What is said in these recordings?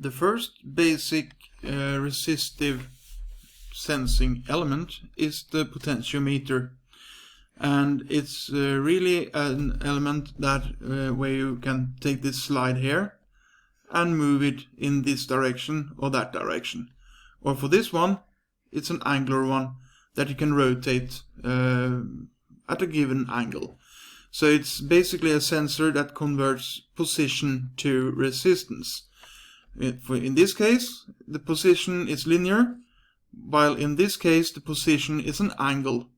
The first basic resistive sensing element is the potentiometer, and it's really an element that where you can take this slide here and move it in this direction or that direction, or for this one it's an angular one that you can rotate at a given angle. So it's basically a sensor that converts position to resistance. In this case, the position is linear, while in this case the position is an angle.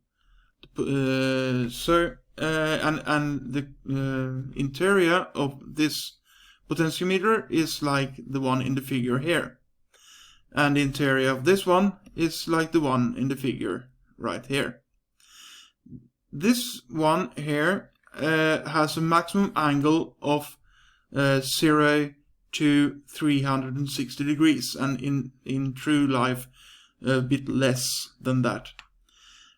And the interior of this potentiometer is like the one in the figure here, and the interior of this one is like the one in the figure right here. This one here has a maximum angle of 0 to 360 degrees, and in true life a bit less than that.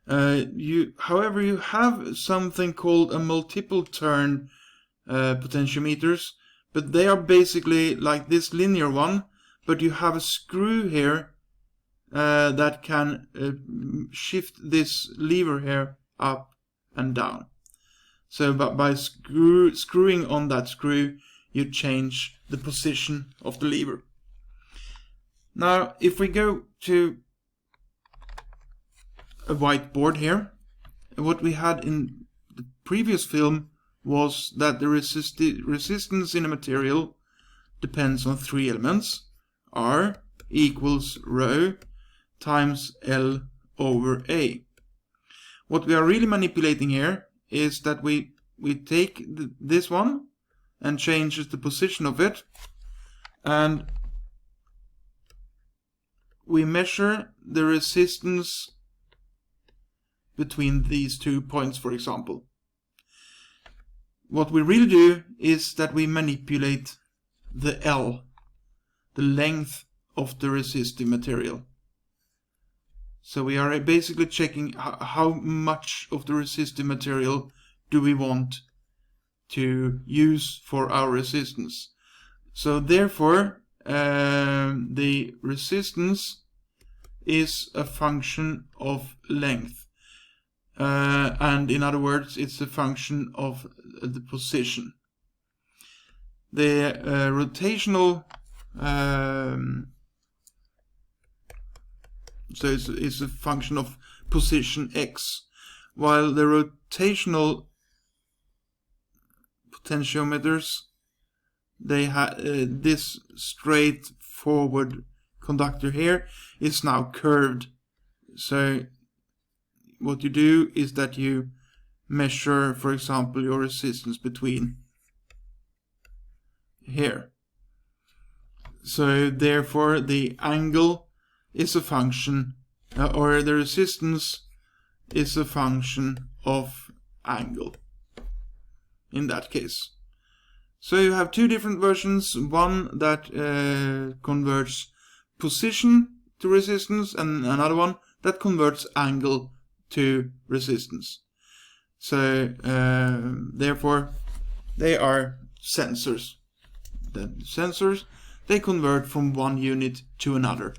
However, you have something called a multiple turn potentiometers, but they are basically like this linear one, but you have a screw here that can shift this lever here up and down. So by screwing on that screw, you change the position of the lever. Now, if we go to a whiteboard here, what we had in the previous film was that the resistance in a material depends on three elements: R equals rho times L over A. What we are really manipulating here is that we take this one and changes the position of it, and we measure the resistance between these 2 points, for example. What we really do is that we manipulate the L, the length of the resistive material. So we are basically checking how much of the resistive material do we want to use for our resistance. So therefore the resistance is a function of length, and in other words it's a function of the position. The rotational so it's a function of position x, while the rotational potentiometers, they have this straightforward conductor here is now curved. So what you do is that you measure, for example, your resistance between here. So therefore the angle is a function, or the resistance is a function of angle in that case. So you have two different versions, one that converts position to resistance, and another one that converts angle to resistance. So therefore they are sensors. The sensors, they convert from one unit to another.